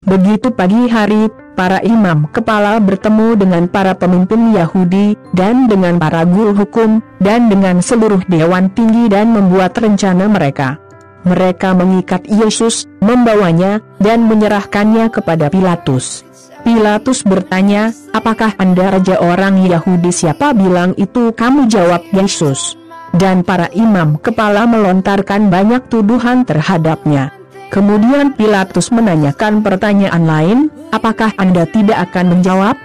Begitu pagi hari, para imam kepala bertemu dengan para pemimpin Yahudi, dan dengan para guru hukum, dan dengan seluruh dewan tinggi dan membuat rencana mereka. Mereka mengikat Yesus, membawanya, dan menyerahkannya kepada Pilatus. Pilatus bertanya, "Apakah Anda raja orang Yahudi?" "Siapa bilang itu?" kamu jawab Yesus. Dan para imam kepala melontarkan banyak tuduhan terhadapnya. Kemudian Pilatus menanyakan pertanyaan lain, "Apakah Anda tidak akan menjawab?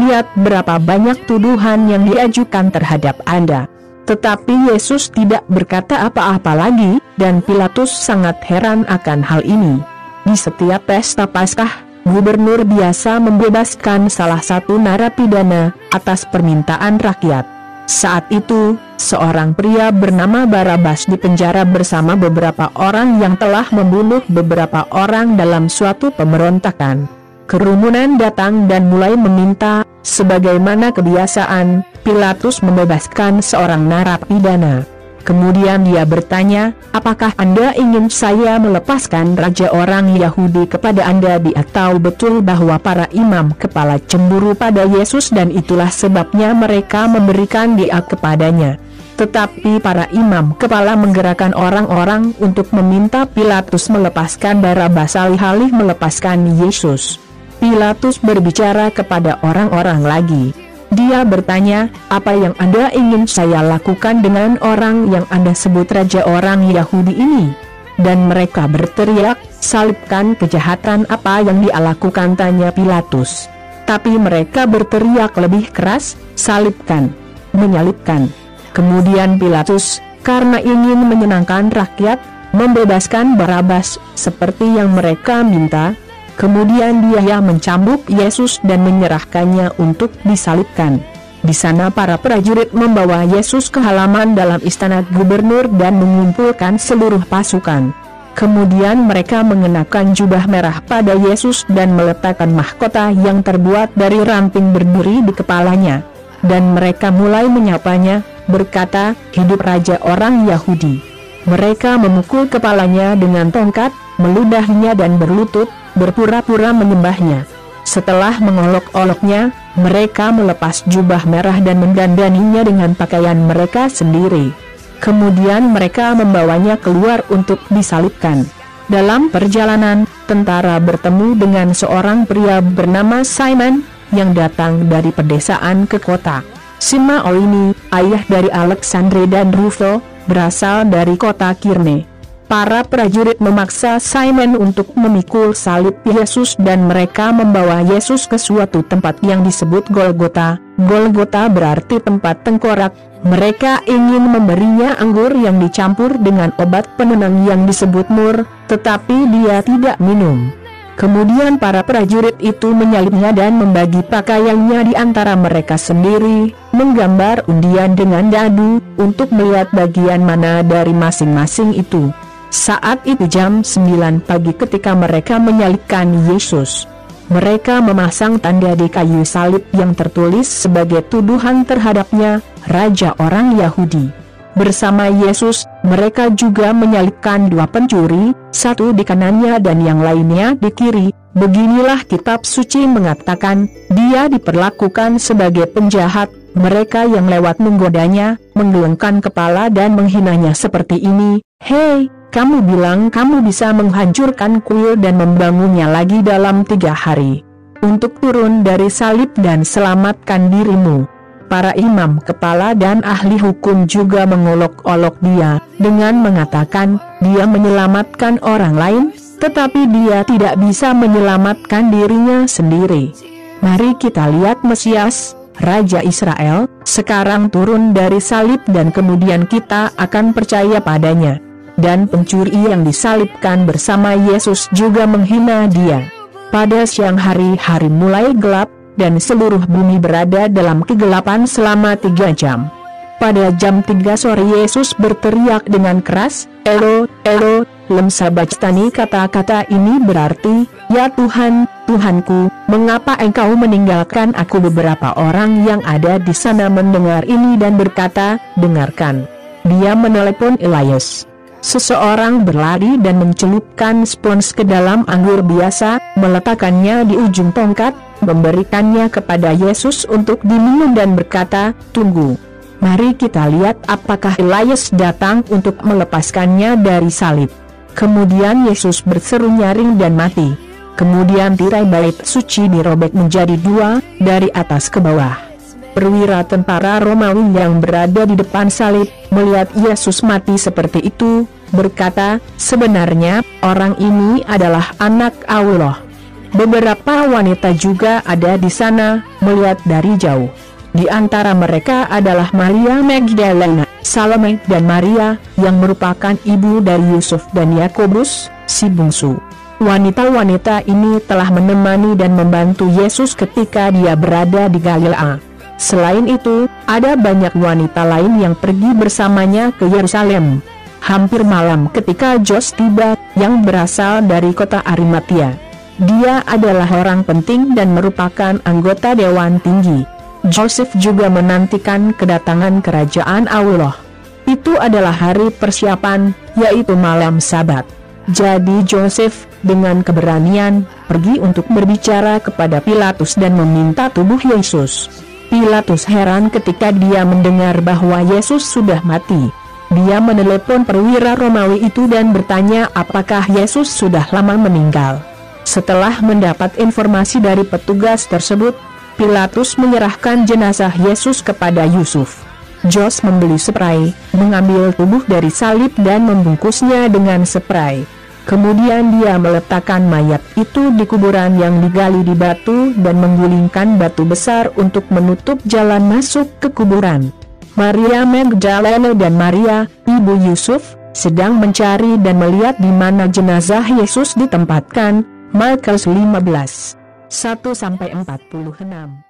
Lihat berapa banyak tuduhan yang diajukan terhadap Anda." Tetapi Yesus tidak berkata apa-apa lagi, dan Pilatus sangat heran akan hal ini. Di setiap pesta Paskah, gubernur biasa membebaskan salah satu narapidana atas permintaan rakyat. Saat itu, seorang pria bernama Barabas dipenjara bersama beberapa orang yang telah membunuh beberapa orang dalam suatu pemberontakan. Kerumunan datang dan mulai meminta, sebagaimana kebiasaan, Pilatus membebaskan seorang narapidana. Kemudian dia bertanya, "Apakah Anda ingin saya melepaskan raja orang Yahudi kepada Anda?" Dia tahu betul bahwa para imam kepala cemburu pada Yesus dan itulah sebabnya mereka memberikan dia kepadanya. Tetapi para imam kepala menggerakkan orang-orang untuk meminta Pilatus melepaskan Barabas alih-alih melepaskan Yesus. Pilatus berbicara kepada orang-orang lagi. Dia bertanya, "Apa yang Anda ingin saya lakukan dengan orang yang Anda sebut raja orang Yahudi ini?" Dan mereka berteriak, "Salibkan!" "Kejahatan apa yang dia lakukan?" tanya Pilatus. Tapi mereka berteriak lebih keras, "Salibkan! Menyalibkan!" Kemudian Pilatus, karena ingin menyenangkan rakyat, membebaskan Barabas, seperti yang mereka minta. Kemudian dia mencambuk Yesus dan menyerahkannya untuk disalibkan. Di sana para prajurit membawa Yesus ke halaman dalam istana gubernur dan mengumpulkan seluruh pasukan. Kemudian mereka mengenakan jubah merah pada Yesus dan meletakkan mahkota yang terbuat dari ranting berduri di kepalanya. Dan mereka mulai menyapanya, berkata, "Hidup raja orang Yahudi." Mereka memukul kepalanya dengan tongkat, meludahinya dan berlutut, berpura-pura menyembahnya. Setelah mengolok-oloknya, mereka melepas jubah merah dan mendandaninya dengan pakaian mereka sendiri. Kemudian mereka membawanya keluar untuk disalibkan. Dalam perjalanan, tentara bertemu dengan seorang pria bernama Simon, yang datang dari pedesaan ke kota. Simeon ini, ayah dari Alexandre dan Rufo, berasal dari kota Kirene. Para prajurit memaksa Simon untuk memikul salib Yesus dan mereka membawa Yesus ke suatu tempat yang disebut Golgota. Golgota berarti tempat tengkorak. Mereka ingin memberinya anggur yang dicampur dengan obat penenang yang disebut mur, tetapi dia tidak minum. Kemudian para prajurit itu menyalibnya dan membagi pakaiannya di antara mereka sendiri, menggambar undian dengan dadu, untuk melihat bagian mana dari masing-masing itu. Saat itu jam 9 pagi ketika mereka menyalibkan Yesus. Mereka memasang tanda di kayu salib yang tertulis sebagai tuduhan terhadapnya, Raja orang Yahudi. Bersama Yesus, mereka juga menyalibkan dua pencuri, satu di kanannya dan yang lainnya di kiri. Beginilah kitab suci mengatakan, dia diperlakukan sebagai penjahat. Mereka yang lewat menggodanya, menggelengkan kepala dan menghinanya seperti ini, "Hei, kamu bilang kamu bisa menghancurkan kuil dan membangunnya lagi dalam 3 hari. Untuk turun dari salib dan selamatkan dirimu." Para imam kepala dan ahli hukum juga mengolok-olok dia, dengan mengatakan, dia menyelamatkan orang lain, tetapi dia tidak bisa menyelamatkan dirinya sendiri. Mari kita lihat Mesias, Raja Israel, sekarang turun dari salib dan kemudian kita akan percaya padanya. Dan pencuri yang disalibkan bersama Yesus juga menghina dia. Pada siang hari mulai gelap, dan seluruh bumi berada dalam kegelapan selama 3 jam. Pada jam 3 sore Yesus berteriak dengan keras, "Elo, Elo, lem sabachthani." Kata-kata ini berarti, "Ya Tuhan, Tuhanku, mengapa engkau meninggalkan aku?" Beberapa orang yang ada di sana mendengar ini dan berkata, "Dengarkan, dia menelepon Elias." Seseorang berlari dan mencelupkan spons ke dalam anggur biasa, meletakkannya di ujung tongkat, memberikannya kepada Yesus untuk diminum dan berkata, "Tunggu. Mari kita lihat apakah Elias datang untuk melepaskannya dari salib." Kemudian Yesus berseru nyaring dan mati. Kemudian tirai bait suci dirobek menjadi dua, dari atas ke bawah. Perwira tentara Romawi yang berada di depan salib, melihat Yesus mati seperti itu, berkata, "Sebenarnya, orang ini adalah anak Allah." Beberapa wanita juga ada di sana, melihat dari jauh. Di antara mereka adalah Maria Magdalena, Salome dan Maria, yang merupakan ibu dari Yusuf dan Yakobus, si bungsu. Wanita-wanita ini telah menemani dan membantu Yesus ketika dia berada di Galilea. Selain itu, ada banyak wanita lain yang pergi bersamanya ke Yerusalem. Hampir malam ketika Jos tiba, yang berasal dari kota Arimatia. Dia adalah orang penting dan merupakan anggota Dewan Tinggi. Joseph juga menantikan kedatangan kerajaan Allah. Itu adalah hari persiapan, yaitu malam Sabat. Jadi Joseph, dengan keberanian, pergi untuk berbicara kepada Pilatus dan meminta tubuh Yesus. Pilatus heran ketika dia mendengar bahwa Yesus sudah mati. Dia menelepon perwira Romawi itu dan bertanya apakah Yesus sudah lama meninggal. Setelah mendapat informasi dari petugas tersebut, Pilatus menyerahkan jenazah Yesus kepada Yusuf. Jos membeli spray, mengambil tubuh dari salib dan membungkusnya dengan spray. Kemudian dia meletakkan mayat itu di kuburan yang digali di batu dan menggulingkan batu besar untuk menutup jalan masuk ke kuburan. Maria Magdalena dan Maria, ibu Yusuf, sedang mencari dan melihat di mana jenazah Yesus ditempatkan. Markus 15:1-46